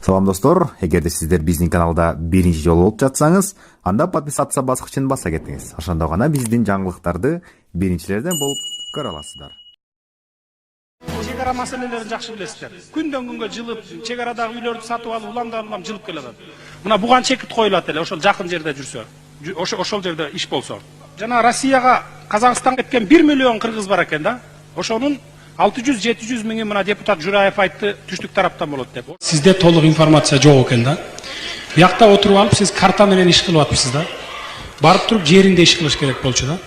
Салам достор, эгерде сиздер биздин каналда биринчи жолу болуп жатсаңыз, анда подписаться баскычын баса кетиңиз. Ошондо гана биздин жаңылыктарды биринчилерден болуп көрө аласыздар. Чек ара маселелерин жакшы билесиздер. Күндөн күнгө жылып, чек арадагы үйлөрдү сатып алып, улам жылып келет. Мына буган чекит коюлат эле, ошол жакын жерде жүрсө, ошол жерде иш болсо. Жана Россияга, Казакстанга кеткен 1 миллион кыргыз бар экен да. Ошонун 600-700 миңи мына депутат Жураев айтты, түштүк тараптан болот деп. Сизде толук информация жок экен да. Биякта отуруп алып, сиз карта менен иш кылып атпсыз да. Барып туруп жеринде иш кылыш керек болчу да.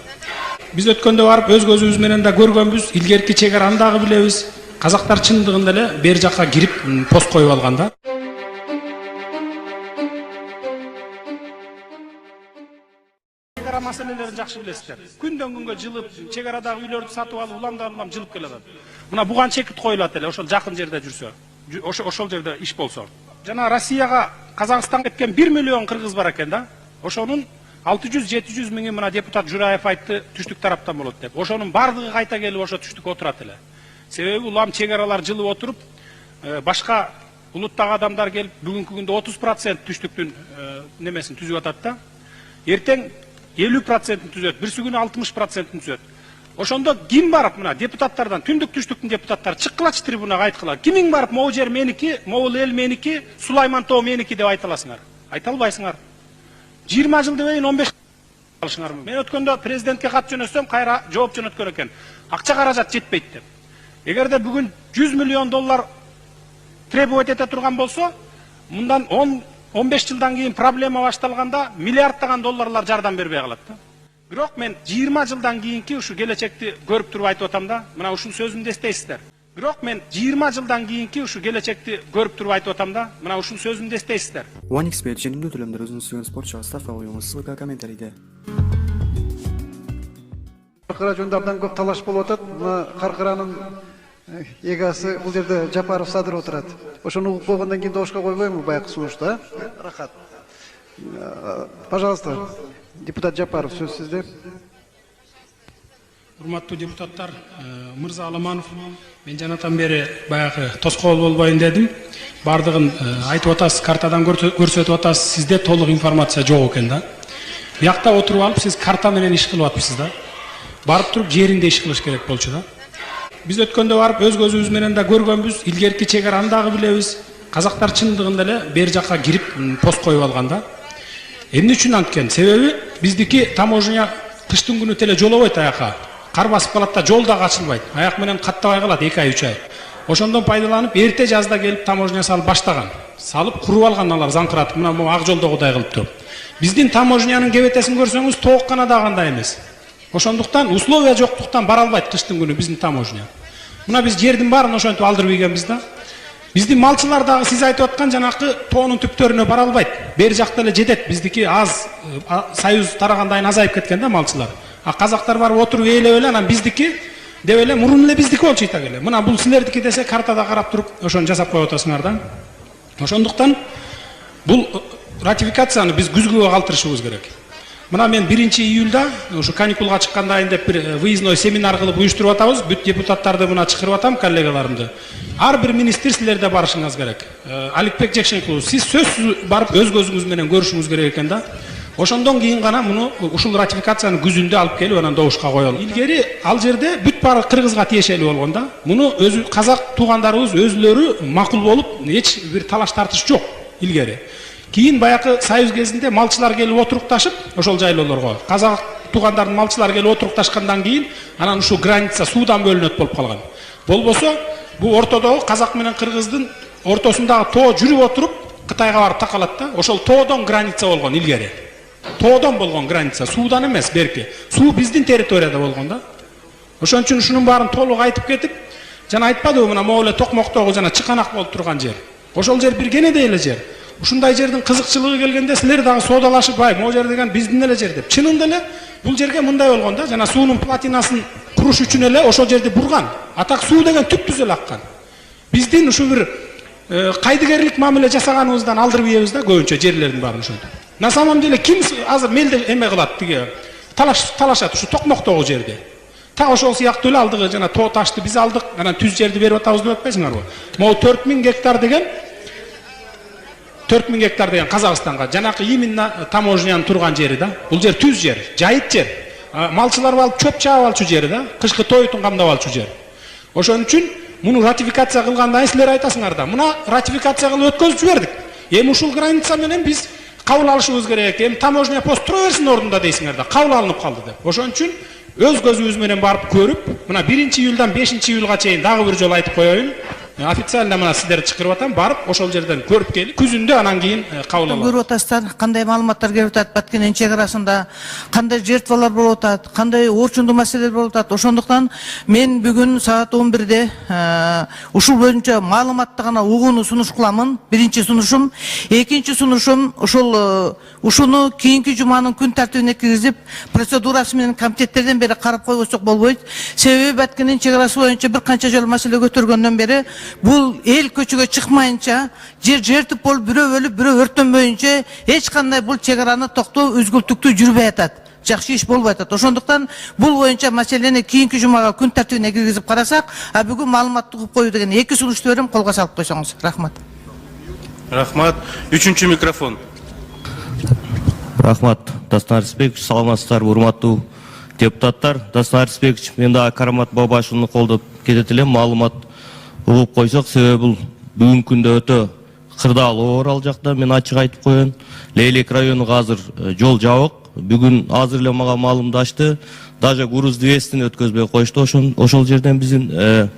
Биз өткөндө барып өз көзүбүз менен да көргөнбүз, илгерки чек араны дагы билебиз. Казактар чындыгында эле бер жакка кирип пост коюп алган да. Чек ара маселелерин жакшы билесиздер. Күндөн күнгө жылып, чек арадагы үйлөрдү сатып алып, улам жылып келет. Мына буган чекит коюлат эле, ошол жакын жерде жүрсө, ошол жерде иш болсо. Жана Россияга, Казакстанга кеткен 1 миллион кыргыз бар экен да. Ошонун 600-700 миңи мына депутат Жураев айтты, түштүк тараптан болот деп. Ошонун бардыгы кайта келип ошо түштүк отурат эле. Себеби улам чек аралар жылып отуруп, башка улуттагы адамдар келип бүгүнкү күндө 30% түштүктүн немесин түзүп атат да. Эртең 50% түзөт, бирси күнү 60% түзөт. Ошондо ким барып мына депутаттардан, түндүк түштүктүн депутаттары чыккылачы трибунага айткыла. Кимиң барып могу жер меники, могу эл меники, Сулайман тоо меники деп айта аласыңар? Айта албайсыңар. 20 жыл дебейин 15 алышыңар. Мен өткөндө президентке кат жөнөтсөм, кайра жооп жөнөткөн экен. Акча каражат жетпейт деп. Эгерде бүгүн 100 миллион доллар требовать эте турган болсо, мындан 10-15 жылдан кийин проблема башталганда миллиарддаган долларлар жардам бербей калат да. Бирок мен 20 жылдан кийинки ушу келечекти көрүп туруп айтып атам да. Мына ушул сөзүмдү эстейсиздер. Бирок мен 20 жылдан кийинки ушу келечекти көрүп туруп айтып атам да. Мына ушул сөзүмдү эстейсиздер. OneXBet жеңилдүү төлөмдөр өзүңүз сүйгөн спортчуга ставка коюңуз. Ссылка комментарийде. Каркыра жондардан көп талаш болуп атат. Мына каркыранын эгасы бул жерде Жапаров Садыр отурат. Ошону угуп койгондон кийин добушка койбоймунбу баягы сунушта? Рахат. Пожалуйста, депутат Жапаров, сөз сизде. Урматтуу депутаттар, Мырза Аламанов, мен жанатан бери баягы тоскоол болбойн дедим. Бардыгын айтып атасыз, картадан көрсөтүп атасыз, сизде толук информация жок экен да. Биякта отуруп алып, сиз карта менен иш кылып атпсыз да. Барып туруп жеринде иш кылыш керек болчу да. Биз өткөндө барып өз көзүбүз менен да көргөнбүз, илгерки чек араны дагы билебиз. Казактар чындыгында эле бер жакка кирип пост коюп алган да. Эмне үчүн анткен? Себеби биздики таможня кыштын күнү теле жолобойт аякка. Кар басып калат да, жол дагы ачылбайт. Аяк менен каттабай калат 2 ай 3 ай. Ошондон пайдаланып эрте жазда келип таможня салып баштаган. Салып куруп алган алар заңкыратып, мына могу ак жолдогудай кылып туруп. Биздин таможнянын кебетесин көрсөңүз тоок гана да кандай эмес. Ошондуктан условия жоктуктан бара албайт кыштын күнү биздин таможня. Мына биз жердин баарын ошентип алдырып ийгенбиз да. Биздин малчылар дагы сиз айтып аткан жанакы тоонун түптөрүнө бара албайт. Бер жакта эле жетет. Биздики аз союз тарагандайын азайып кеткен да малчылар. А казактар барып отуруп ээлеп эле анан биздики деп эле мурун эле биздики болчу ийта эле. Мына бул силердики десе картада карап туруп ошону жасап коюп атасыңар да. Ошондуктан бул ратификацияны биз күзгүгө калтырышыбыз керек. Мына мен 1-июлда ушу каникулга чыккандайын деп бир выездной семинар кылып уюштуруп атабыз. Бүт депутаттарды мына чакырып атам, коллегаларымды. Ар бир министр силерде барышыңыз керек. Аликбек Жекшенкулов, сиз сөзсүз барып өз көзүңүз менен көрүшүңүз керек экен да. Ошондон кийин гана муну ушул ратификацияны күзүндө алып келип анан добушка коелу. Илгери ал жерде бүт баары кыргызга тиешелүү болгон да. Муну өзү казак туугандарыбыз өзүлөрү макул болуп, эч бир талаш тартыш жок илгери. Кийин баягы союз кезинде малчылар келип отурукташып, ошол жайлоолорго казак туугандардын малчылар келип отурукташкандан кийин анан ушул граница суудан бөлүнөт болуп калган. Болбосо бул ортодогу казак менен кыргыздын ортосундагы тоо жүрүп отуруп Кытайга барып такалат да. Ошол тоодон граница болгон илгери. Тоодон болгон граница, суудан эмес берки. Суу биздин территорияда болгон да. Ошон үчүн ушунун баарын толук айтып кетип, жана айтпадыбы мына могу эле Токмоктогу жана чыканак болуп турган жер. Ошол жер бир кенедей эле жер. Ушундай жердин кызыкчылыгы келгенде силер дагы соодалашып, бай, могу жер деген биздин эле жер деп. Чынында эле бул жерге мындай болгон да, жана суунун платинасын куруш үчүн эле ошол жерди бурган. Атак суу деген түп-түз эле аккан. Биздин ушу бир кайдыгерлик мамиле жасаганыбыздан алдырып ийебиз да көбүнчө жерлердин баарын ошентип. На самом деле ким азыр мелде эме кылат тиги талашат ушу Токмоктогу жерди. Так ошол сыяктуу эле алдыгы жана тоо ташты биз алдык, анан түз жерди берип атабыз деп атпайсыңарбы? Могу 4000 гектар деген 4000 гектар деген Казакстанга, жанакы именно таможняның турган жери да. Бул жер түз жер, жайыт жер. Малчылар алып чөп чаап алчу жери да, кышкы тойтун камдап алчу жер. Ошон үчүн муну ратификация кылгандан силер айтасыңар да, мына ратификация кылып өткөзүп жибердик. Эми ушул граница менен биз кабыл алышыбыз керек. Эми таможня пост тура берсин ордунда дейсиңер да, кабыл алынып калды деп. Ошон үчүн өз көзүбүз менен барып көрүп, мына 1-июлдан 5-июлга чейин дагы бир жолу айтып коеюн. Официально мына сиздерди чакырып атам, барып ошол жерден көрүп келип, күзүндө анан кийин кабыл алабыз. Көрүп атасыздар, кандай маалыматтар келип атат Баткенен чек арасында, кандай жертвалар болуп атат, кандай орчундуу маселелер болуп атат. Ошондуктан мен бүгүн саат 11-де ушул боюнча маалыматты гана угууну сунуш кыламын. Биринчи сунушум, экинчи сунушум ушуну кийинки жуманын күн тартибине киргизип, процедурасы менен комитеттерден бери карап койбосок болбойт. Себеби Баткенен чек арасы боюнча бир канча жолу маселе көтөргөндөн бери бул эл көчөгө чыкмайынча, жертип болуп бирөө өлүп, бирөө өрттөнбөйүнчө эч кандай бул чек араны токтоо үзгүлтүктүү жүрбөй атат. Жакшы иш болбой атат. Ошондуктан бул боюнча маселени кийинки жумага күн тартибине киргизип карасак, бүгүн маалыматты угуп коюу деген эки сунушту берем, колго салып койсоңуз. Рахмат. Рахмат. Үчүнчү микрофон. Рахмат, Дастан Арыспекович, саламатсыздар, урматтуу депутаттар. Дастан Арыспекович, мен дагы Карамат Бабашевну колдоп кетет элем, маалымат угуп койсок, себеби бул бүгүнкү күндө өтө кырдаалуу оор ал жакта. Мен ачык айтып коеюн, Лейлек районуга азыр жол жабык. Бүгүн азыр эле мага маалымдашты, даже груз 200-ни өткөзбөй коюшту. Ошол жерден биздин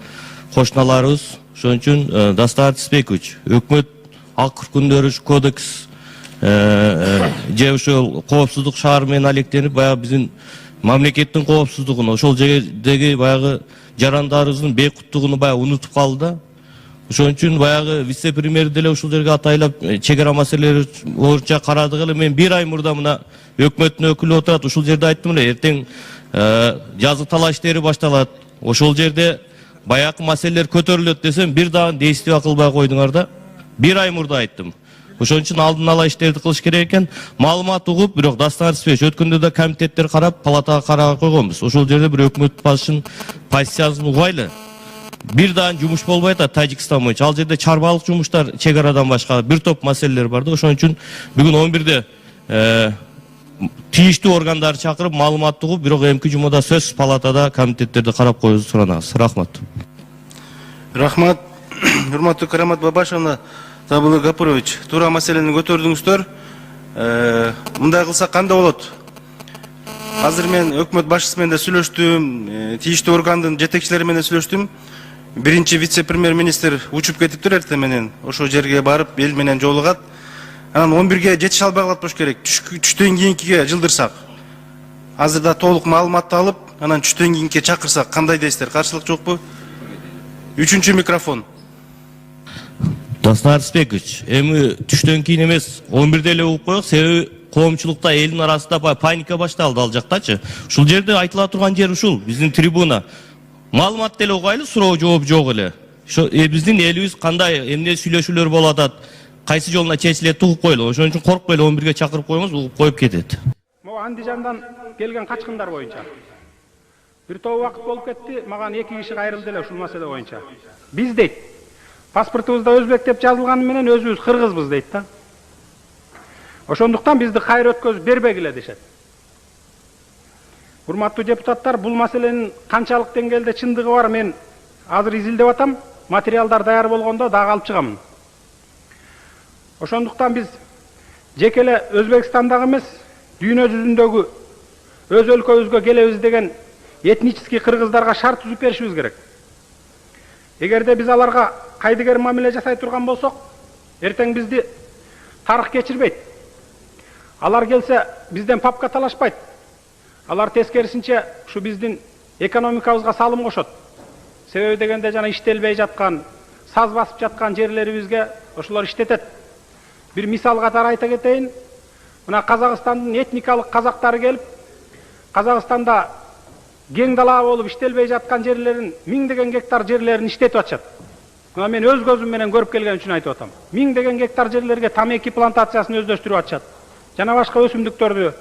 кошуналарыбыз. Ошон үчүн Дастан Арыспекович, өкмөт акыр күндөрү кодекс же ошол коопсуздук шаар менен алектенип, баягы биздин мамлекеттин коопсуздугун, ошол жердеги баягы жарандарыбыздын бейкуттугуну баягы унутуп калды да. Ошон үчүн баягы вице-премьер деле ушул жерге атайлап чек ара маселелери боюнча карадык эле. Мен 1 ай мурда мына өкмөттүн өкүлү отурат, ушул жерде айттым эле, эртең жазгы талаш иштери башталат. Ошол жерде баягы маселелер көтөрүлөт десем, бир дагы действия кылбай койдуңар да. 1 ай мурда айттым. Ошон үчүн алдын ала иштерди кылыш керек экен. Маалымат угуп, бирок Дастан Арыспекович, өткөндө да комитеттер карап, палатага карап койгонбуз. Ошол жерде бир өкмөт башчынын позициясын угайлы. Бир дагы жумуш болбой атат Тажикстан боюнча. Ал жерде чарбалык жумуштар чек арадан башка бир топ маселелер бар да. Ошон үчүн бүгүн 11-де тийиштүү органдарды чакырып маалымат угуп, бирок эмки жумада сөз палатада комитеттерди карап коюңузду суранабыз. Рахмат. Рахмат. Урматтуу Карамат Бабашевна, Забыл Гапурович, туура маселени көтөрдүңүздөр. Мындай кылсак кандай болот? Азыр мен өкмөт башчысы менен да сүйлөштүм, тийиштүү органдын жетекчилери менен сүйлөштүм. Биринчи вице-премьер-министр учуп кетиптир эртең менен. Ошол жерге барып эл менен жолугат. Анан 11-ге жетише албай калат болуш керек. Түштөн кийинкиге жылдырсак. Азырда толук маалыматты алып, анан түштөн кийинки чакырсак кандай дейсиздер? Каршылык жокпу? Үчүнчү микрофон. Дастан Арыспекович, эми түштөн кийин эмес, 11-де эле угуп коек, себеби коомчулукта элдин арасында паника башталды ал жактачы. Ушул жерде айтыла турган жер ушул, биздин трибуна. Маалымат деле угайлы, суроо жооп жок эле. Биздин элибиз кандай эмне сүйлөшүүлөр болуп атат, кайсы жолуна чечилет угуп коелу. Ошон үчүн коркпой эле 11-ге чакырып коюңуз, угуп коюп кетет. Могу Андижандан келген качкындар боюнча бир топ убакыт болуп кетти, маган 2 киши кайрылды эле ушул маселе боюнча. Биз дейт, паспортубузда өзбек деп жазылганы менен өзүбүз кыргызбыз дейт да. Ошондуктан бизди кайра өткөзүп бербегиле дешет. Урматтуу депутаттар, бул маселенин канчалык деңгээлде чындыгы бар мен азыр изилдеп атам. Материалдар даяр болгондо дагы алып чыгам. Ошондуктан биз жеке эле Өзбекстандагы эмес, дүйнө жүзүндөгү өз өлкөбүзгө келебиз деген этнический кыргыздарга шарт түзүп беришибиз керек. Эгерде биз аларга кайдыгер мамиле жасай турган болсок, эртең бизди тарых кечирбейт. Алар келсе бизден папка талашпайт. Алар тескерисинче ушу биздин экономикабызга салым кошот. Себеби дегенде жана иштелбей жаткан, саз басып жаткан жерлерибизге ошолор иштетет. Бир мисал катары айта кетейин. Мына Казакстандын этникалык казактары келип, Казакстанда кең дала болуп иштелбей жаткан жерлерин, 1000 гектар жерлерин иштетип атышат. Мына мен өз көзүм менен көрүп келген үчүн айтып атам. 1000 гектар жерлерге тамеки плантациясын өздөштүрүп атышат. Жана башка өсүмдүктөрдү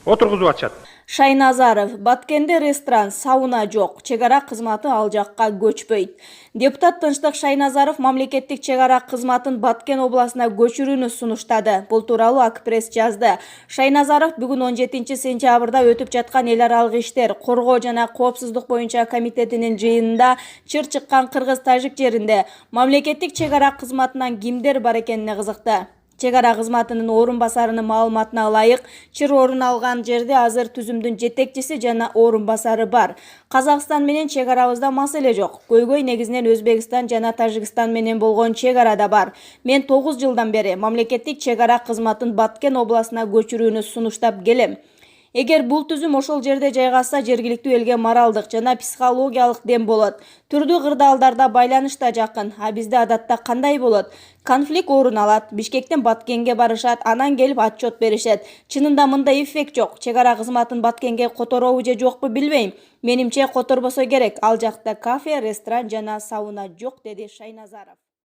отургузуп атышат. Шайназаров: Баткенде ресторан, сауна жок, чегара кызматы ал жакка көчпөйт. Депутат Тынчтык Шайназаров мамлекеттик чегара кызматын Баткен областына көчүрүүнү сунуштады. Бул тууралуу Акпресс жазды. Шайназаров бүгүн 17 сентябрда өтүп жаткан эл аралык иштер, коргоо жана коопсуздук боюнча комитетинин жыйынында чыр чыккан кыргыз-тажик жеринде мамлекеттик чегара кызматынан кимдер бар экенине кызыкты. Чегара кызматынын орун басарынын маалыматына ылайык, чыр орун алган жерде азыр түзүмдүн жетекчиси жана орун басары бар. Казакстан менен чегарабызда маселе жок. Көйгөй негизинен Өзбекстан жана Тажикстан менен болгон чегарада бар. Мен 9 жылдан бери мамлекеттик чегара кызматын Баткен областына көчүрүүнү сунуштап келем. Эгер бул түзүм ошол жерде жайгашса, жергиликтүү элге моралдык жана психологиялык дем болот. Түрдүү кырдаалдарда байланыш да жакын. А бизде адатта кандай болот? Конфликт орун алат, Бишкектен Баткенге барышат, анан келип отчет беришет. Чынында мындай эффект жок. Чегара кызматын Баткенге которобу же жокпу билбейм. Менимче которбосо керек. Ал жакта кафе, ресторан жана сауна жок, деди Шайназаров.